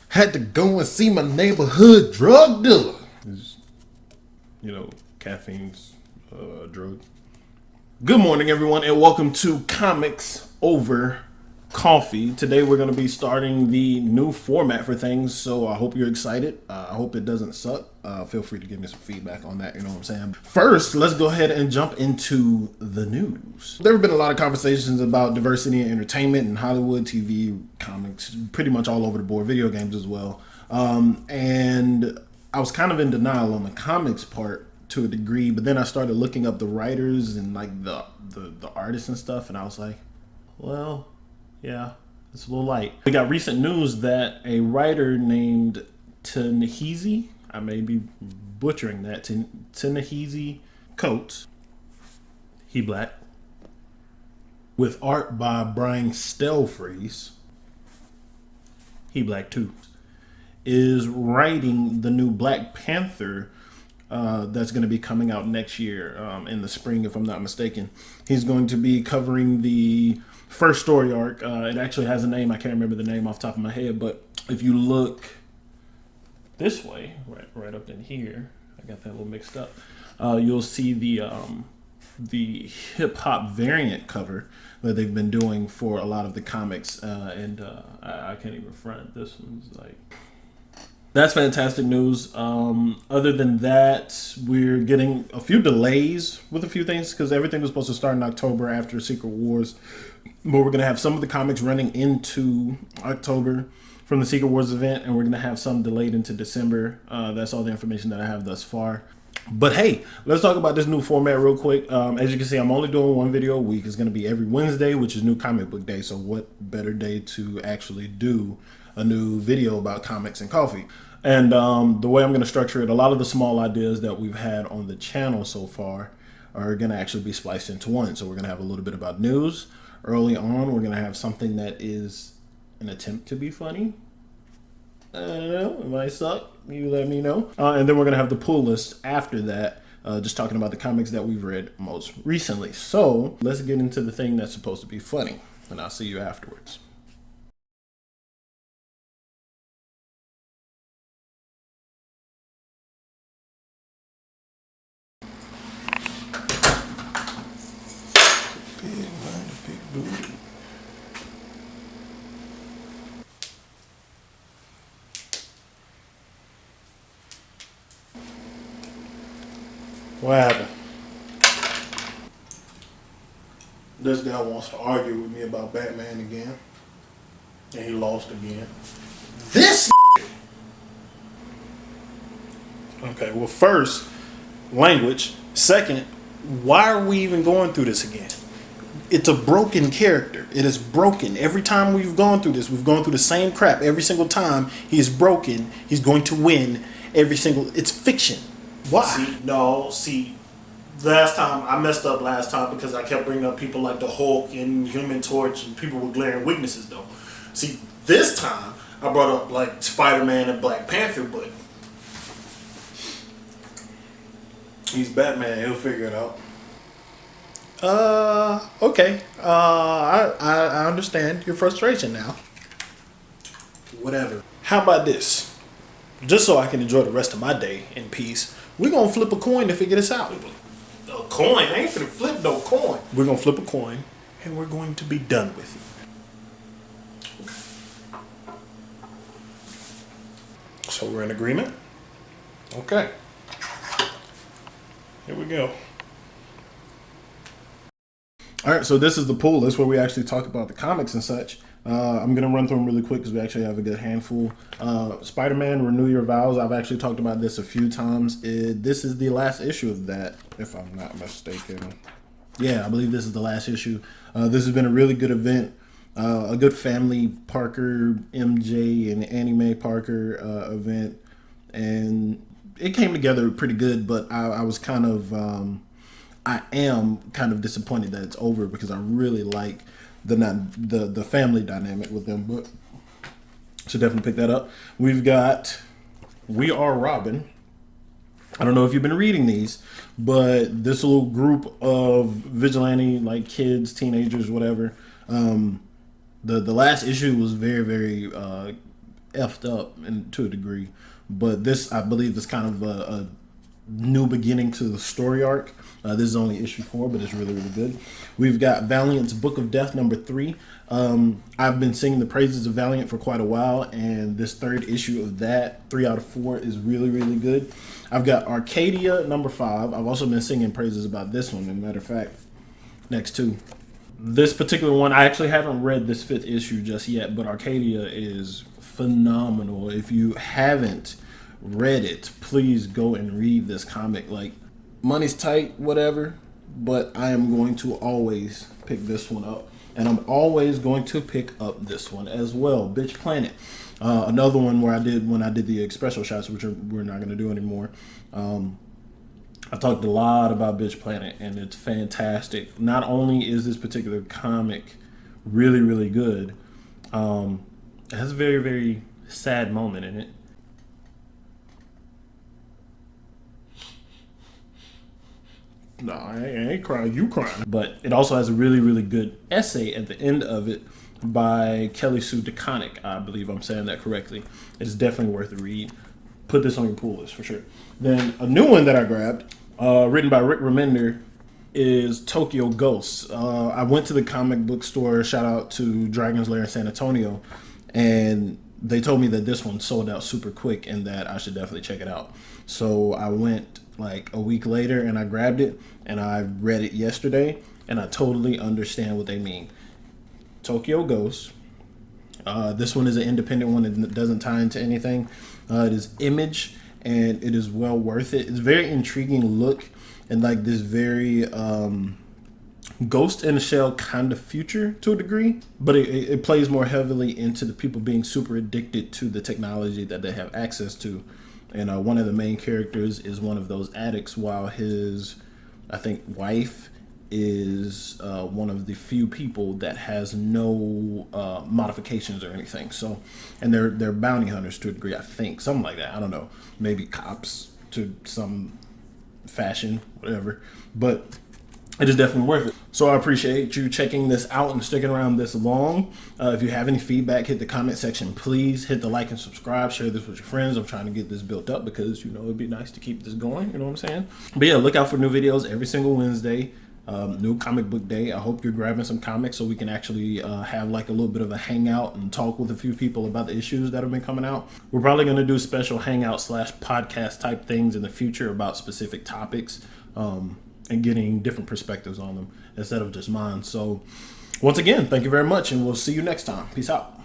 Had to go and see my neighborhood drug dealer. Caffeine's drug. Good morning, everyone, and welcome to Comics Over Coffee. Today we're going to be starting the new format for things, so I hope you're excited. I hope it doesn't suck. Feel free to give me some feedback on that, you know what I'm saying? First, let's go ahead and jump into the news. There have been a lot of conversations about diversity in entertainment and Hollywood, TV, comics, pretty much all over the board, video games as well. And I was kind of in denial on the comics part to a degree, but then I started looking up the writers and like the artists and stuff, and I was like, well, yeah, it's a little light. We got recent news that a writer named Ta-Nehisi, I may be butchering that, Ta-Nehisi Coates, he black, with art by Brian Stelfreeze, he black too, is writing the new Black Panther that's going to be coming out next year in the spring, if I'm not mistaken. He's going to be covering the first story arc. It actually has a name. I can't remember the name off the top of my head, but if you look this way, right up in here, I got that a little mixed up. You'll see the hip hop variant cover that they've been doing for a lot of the comics, and I can't even front. This one's like. That's fantastic news. Other than that, we're getting a few delays with a few things because everything was supposed to start in October after Secret Wars. But we're going to have some of the comics running into October from the Secret Wars event, and we're going to have some delayed into December. That's all the information that I have thus far. But hey, let's talk about this new format real quick. As you can see, I'm only doing one video a week. It's going to be every Wednesday, which is New Comic Book Day. So what better day to actually do a new video about comics and coffee? And the way I'm going to structure it, a lot of the small ideas that we've had on the channel so far are going to actually be spliced into one. So we're going to have a little bit about news. Early on, we're going to have something that is an attempt to be funny. I don't know, it might suck. You let me know. And then we're going to have the pull list after that, just talking about the comics that we've read most recently. So let's get into the thing that's supposed to be funny, and I'll see you afterwards. Big booty. What happened? This guy wants to argue with me about Batman again. And he lost again. This Okay, well, first, language. Second, why are we even going through this again? It's a broken character. It is broken. Every time we've gone through this, we've gone through the same crap. Every single time he is broken, he's going to win every single... It's fiction. Why? See, last time, I messed up last time because I kept bringing up people like the Hulk and Human Torch and people with glaring weaknesses, though. See, this time, I brought up like Spider-Man and Black Panther, but he's Batman. He'll figure it out. Okay. I understand your frustration now. Whatever. How about this? Just so I can enjoy the rest of my day in peace, we're gonna flip a coin to figure this out. A coin? I ain't finna flip no coin. We're gonna flip a coin, and we're going to be done with it. So we're in agreement? Okay. Here we go. All right, so this is the pool list where we actually talk about the comics and such. I'm going to run through them really quick because we actually have a good handful. Spider-Man, Renew Your Vows. I've actually talked about this a few times. This is the last issue of that, if I'm not mistaken. Yeah, I believe this is the last issue. This has been a really good event. A good family Parker, MJ, and Annie Mae Parker event. And it came together pretty good, but I was kind of... I am kind of disappointed that it's over because I really like the family dynamic with them, but should definitely pick that up. We've got We Are Robin. I don't know if you've been reading these, but this little group of vigilante, like kids, teenagers, whatever. The last issue was very, very effed up to a degree. But this, I believe, is kind of a new beginning to the story arc. This is only issue 4, but it's really, really good. We've got Valiant's Book of Death number 3. I've been singing the praises of Valiant for quite a while, and this 3rd issue of that, 3 out of 4, is really, really good. I've got Arcadia number 5. I've also been singing praises about this one. As a matter of fact, next 2. This particular one, I actually haven't read this 5th issue just yet, but Arcadia is phenomenal. If you haven't read it, please go and read this comic. Like, money's tight, whatever, but I am going to always pick this one up, and I'm always going to pick up this one as well. Bitch Planet, another one where I did when I did the espresso shots, which we're not going to do anymore. I talked a lot about Bitch Planet, and it's fantastic. Not only is this particular comic really, really good, it has a very, very sad moment in it. No, I ain't crying. You crying. But it also has a really, really good essay at the end of it by Kelly Sue DeConnick. I believe I'm saying that correctly. It's definitely worth a read. Put this on your pull list for sure. Then a new one that I grabbed, written by Rick Remender, is Tokyo Ghosts. I went to the comic book store, shout out to Dragon's Lair in San Antonio, and they told me that this one sold out super quick and that I should definitely check it out. So I went like a week later and I grabbed it and I read it yesterday, and I totally understand what they mean. Tokyo Ghosts. This one is an independent one. It doesn't tie into anything. It is Image, and it is well worth it. It's a very intriguing look and like this very Ghost in the Shell kind of future to a degree, but it plays more heavily into the people being super addicted to the technology that they have access to. And one of the main characters is one of those addicts, while his, I think, wife is one of the few people that has no modifications or anything. So, and they're bounty hunters to a degree, I think, something like that. I don't know, maybe cops to some fashion, whatever. But it is definitely worth it. So I appreciate you checking this out and sticking around this long. If you have any feedback, hit the comment section. Please hit the like and subscribe. Share this with your friends. I'm trying to get this built up because, it'd be nice to keep this going. You know what I'm saying? But yeah, look out for new videos every single Wednesday. New comic book day. I hope you're grabbing some comics so we can actually have like a little bit of a hangout and talk with a few people about the issues that have been coming out. We're probably going to do special hangout / podcast type things in the future about specific topics. And getting different perspectives on them instead of just mine. So once again, thank you very much, and we'll see you next time. Peace out.